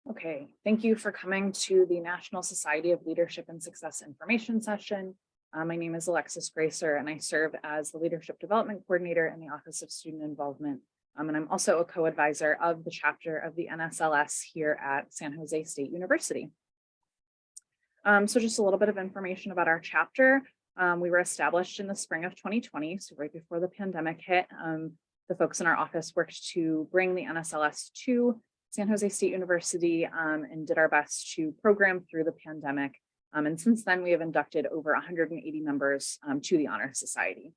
Okay, thank you for coming to the National Society of Leadership and Success information session. My name is Alexis Gracer, and I serve as the Leadership Development Coordinator in the Office of Student Involvement. And I'm also a co-advisor of the chapter of the NSLS here at San Jose State University. So just a little bit of information about our chapter. We were established in the spring of 2020, so right before the pandemic hit. The folks in our office worked to bring the NSLS to San Jose State University and did our best to program through the pandemic. And since then, we have inducted over 180 members to the Honor Society.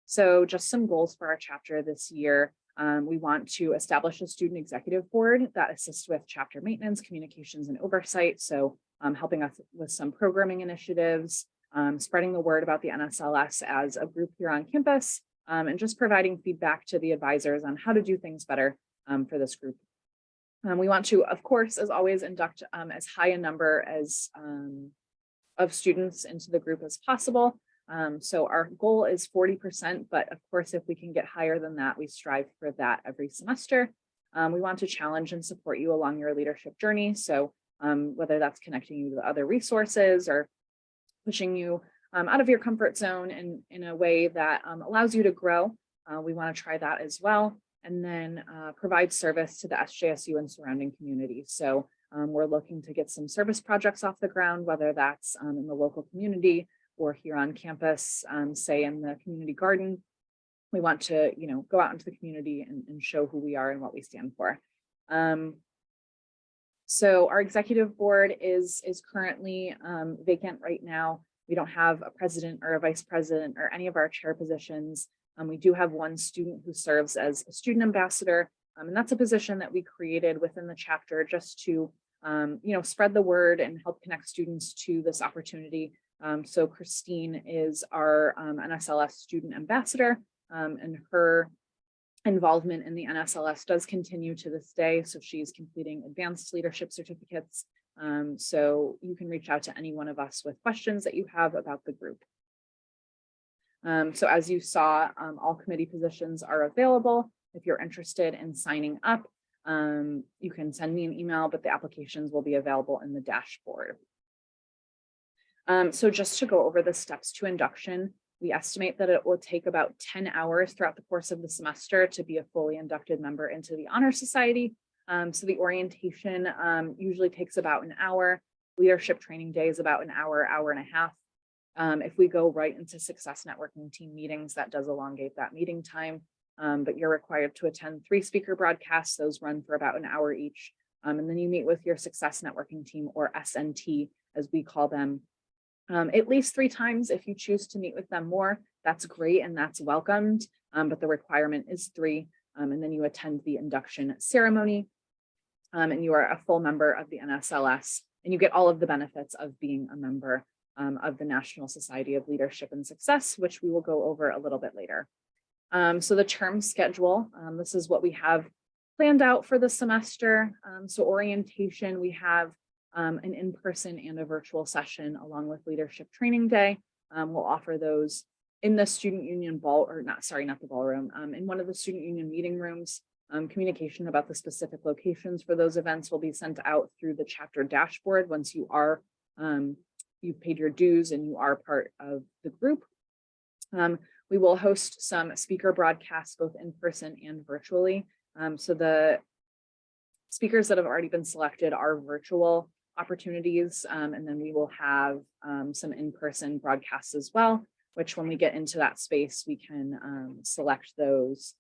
So just some goals for our chapter this year. We want to establish a student executive board that assists with chapter maintenance, communications, and oversight. So helping us with some programming initiatives, spreading the word about the NSLS as a group here on campus, and just providing feedback to the advisors on how to do things better for this group. We want to, of course, as always, induct as high a number as of students into the group as possible. So our goal is 40%, but of course, if we can get higher than that, we strive for that every semester. We want to challenge and support you along your leadership journey. So whether that's connecting you to other resources or pushing you out of your comfort zone in a way that allows you to grow, we want to try that as well. And then provide service to the SJSU and surrounding communities. So we're looking to get some service projects off the ground, whether that's in the local community or here on campus, say in the community garden. We want to, go out into the community and show who we are and what we stand for. So our executive board is currently vacant right now. We don't have a president or a vice president or any of our chair positions. We do have one student who serves as a student ambassador, and that's a position that we created within the chapter just to, spread the word and help connect students to this opportunity. So Christine is our NSLS student ambassador, and her involvement in the NSLS does continue to this day. So she's completing advanced leadership certificates. So you can reach out to any one of us with questions that you have about the group. So as you saw, all committee positions are available. If you're interested in signing up, you can send me an email, but the applications will be available in the dashboard. So just to go over the steps to induction, we estimate that it will take about 10 hours throughout the course of the semester to be a fully inducted member into the Honor Society. So the orientation usually takes about an hour. Leadership training day is about an hour, hour and a half. If we go right into success networking team meetings, that does elongate that meeting time, but you're required to attend 3 speaker broadcasts. Those run for about an hour each. And then you meet with your success networking team, or SNT, as we call them, at least 3 times. If you choose to meet with them more, that's great and that's welcomed, but the requirement is 3. And then you attend the induction ceremony, and you are a full member of the NSLS, and you get all of the benefits of being a member of the National Society of Leadership and Success, which we will go over a little bit later. So the term schedule, this is what we have planned out for the semester. So orientation, we have an in-person and a virtual session along with leadership training day. We'll offer those in the student union not the ballroom, in one of the student union meeting rooms. Communication about the specific locations for those events will be sent out through the chapter dashboard once you are you've paid your dues and you are part of the group. We will host some speaker broadcasts both in person and virtually. So the speakers that have already been selected are virtual opportunities, and then we will have some in-person broadcasts as well, which when we get into that space, we can select those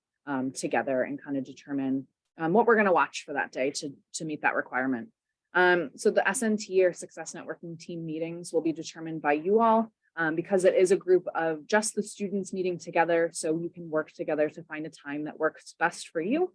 together and kind of determine what we're going to watch for that day to meet that requirement. So the SNT, or Success Networking Team meetings, will be determined by you all because it is a group of just the students meeting together. So you can work together to find a time that works best for you.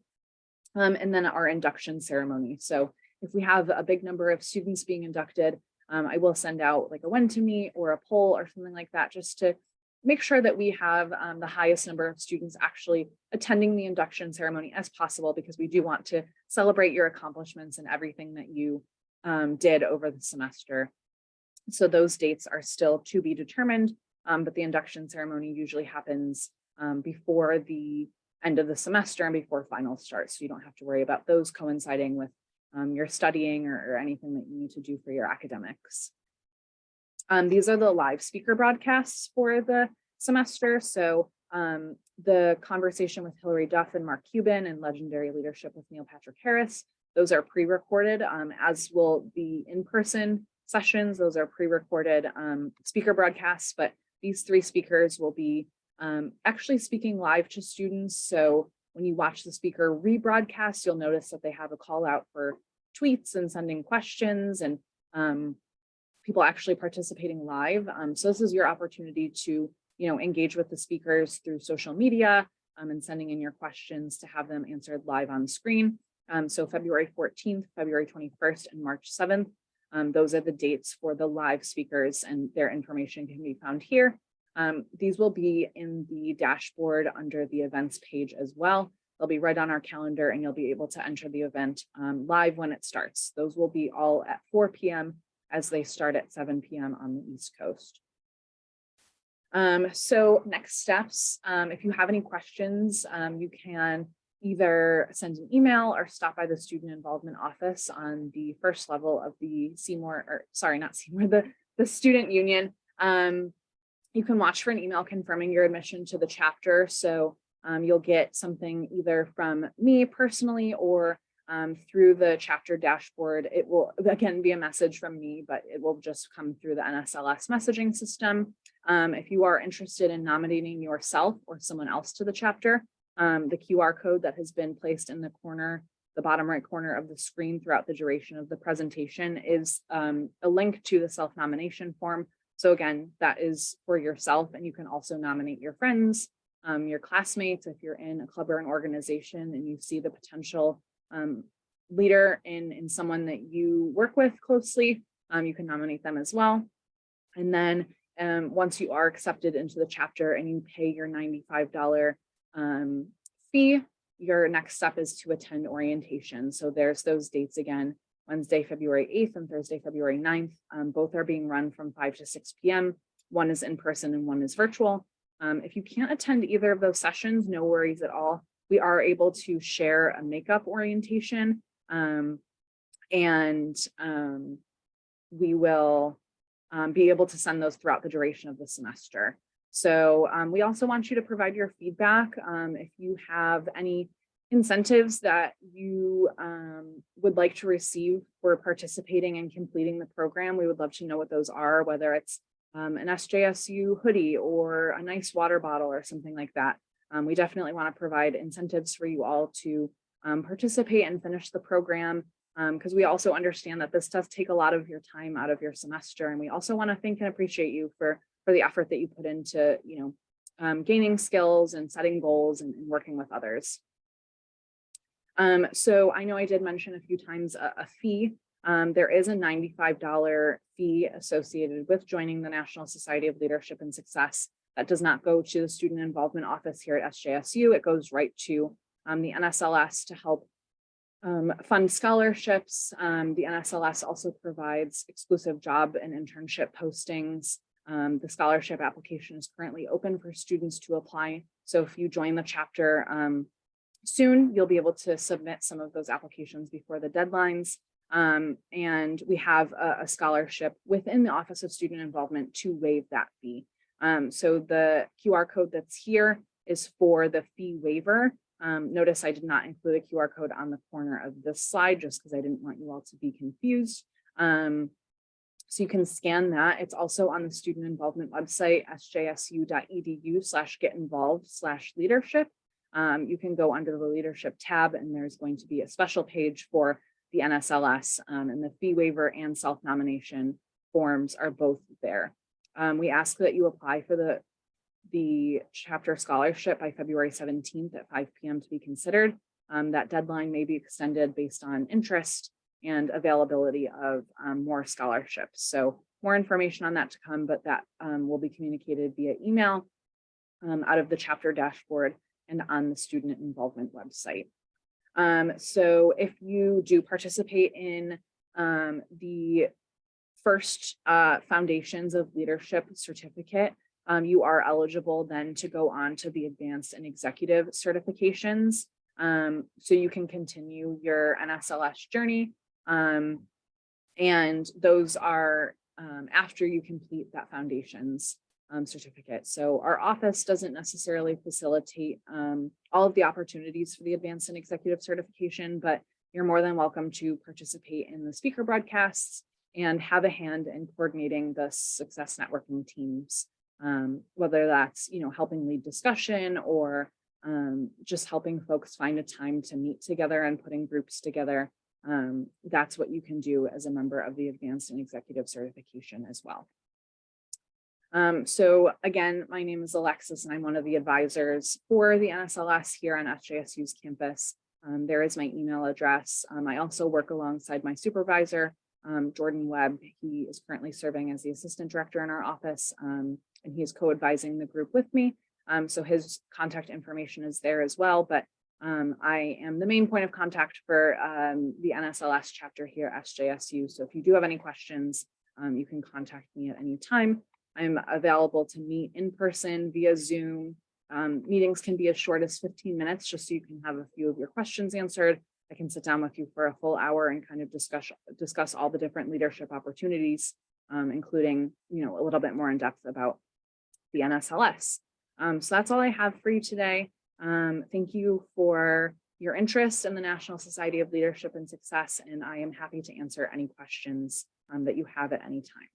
And then our induction ceremony. So if we have a big number of students being inducted, I will send out like a when to meet or a poll or something like that, just to make sure that we have the highest number of students actually attending the induction ceremony as possible, because we do want to celebrate your accomplishments and everything that you did over the semester. So those dates are still to be determined, but the induction ceremony usually happens before the end of the semester and before finals start. So you don't have to worry about those coinciding with your studying or anything that you need to do for your academics. These are the live speaker broadcasts for the semester. So the conversation with Hillary Duff and Mark Cuban and Legendary Leadership with Neil Patrick Harris, those are pre-recorded, as will the in-person sessions. Those are pre-recorded speaker broadcasts, but these three speakers will be actually speaking live to students. So when you watch the speaker rebroadcast, you'll notice that they have a call out for tweets and sending questions and people actually participating live. So this is your opportunity to, engage with the speakers through social media and sending in your questions to have them answered live on screen. So February 14th, February 21st, and March 7th. Those are the dates for the live speakers, and their information can be found here. These will be in the dashboard under the events page as well. They'll be right on our calendar, and you'll be able to enter the event live when it starts. Those will be all at 4 p.m. as they start at 7 p.m. on the East Coast. So next steps, if you have any questions, you can either send an email or stop by the student involvement office on the first level of the the student union. You can watch for an email confirming your admission to the chapter. So you'll get something either from me personally or through the chapter dashboard. It will again be a message from me, but it will just come through the NSLS messaging system. If you are interested in nominating yourself or someone else to the chapter, the QR code that has been placed in the bottom right corner of the screen throughout the duration of the presentation is a link to the self-nomination form. So again, that is for yourself, and you can also nominate your friends, your classmates. If you're in a club or an organization and you see the potential leader in someone that you work with closely, you can nominate them as well. And then once you are accepted into the chapter and you pay your $95 fee, your next step is to attend orientation. So there's those dates again, Wednesday, February 8th and Thursday, February 9th. Both are being run from 5 to 6 p.m. One is in person and one is virtual. If you can't attend either of those sessions, no worries at all. We are able to share a makeup orientation, and we will be able to send those throughout the duration of the semester. So we also want you to provide your feedback. If you have any incentives that you would like to receive for participating and completing the program, we would love to know what those are, whether it's an SJSU hoodie or a nice water bottle or something like that. We definitely want to provide incentives for you all to participate and finish the program, because we also understand that this does take a lot of your time out of your semester. And we also want to thank and appreciate you for the effort that you put into, gaining skills and setting goals and working with others. So I know I did mention a few times a fee. There is a $95 fee associated with joining the National Society of Leadership and Success. That does not go to the student involvement office here at SJSU. It goes right to the NSLS to help fund scholarships. The NSLS also provides exclusive job and internship postings. The scholarship application is currently open for students to apply. So if you join the chapter soon, you'll be able to submit some of those applications before the deadlines. And we have a scholarship within the Office of Student Involvement to waive that fee. So the QR code that's here is for the fee waiver. Notice I did not include a QR code on the corner of this slide just because I didn't want you all to be confused. So you can scan that. It's also on the student involvement website, sjsu.edu/getinvolved/leadership. You can go under the leadership tab and there's going to be a special page for the NSLS, and the fee waiver and self-nomination forms are both there. We ask that you apply for the chapter scholarship by February 17th at 5 p.m. to be considered. That deadline may be extended based on interest and availability of more scholarships. So more information on that to come, but that will be communicated via email out of the chapter dashboard and on the student involvement website. So if you do participate in the first Foundations of Leadership certificate, you are eligible then to go on to the advanced and executive certifications. so you can continue your NSLS journey. And those are after you complete that foundations certificate. So our office doesn't necessarily facilitate all of the opportunities for the advanced and executive certification, but you're more than welcome to participate in the speaker broadcasts and have a hand in coordinating the success networking teams, whether that's, helping lead discussion or just helping folks find a time to meet together and putting groups together. That's what you can do as a member of the advanced and executive certification as well. So again, my name is Alexis and I'm one of the advisors for the NSLS here on SJSU's campus. There is my email address. I also work alongside my supervisor, Jordan Webb. He is currently serving as the assistant director in our office, and he is co-advising the group with me. So his contact information is there as well, but I am the main point of contact for the NSLS chapter here at SJSU. So if you do have any questions, you can contact me at any time. I'm available to meet in person via Zoom. Meetings can be as short as 15 minutes, just so you can have a few of your questions answered. I can sit down with you for a full hour and kind of discuss all the different leadership opportunities, including, a little bit more in depth about the NSLS. So that's all I have for you today. Thank you for your interest in the National Society of Leadership and Success, and I am happy to answer any questions that you have at any time.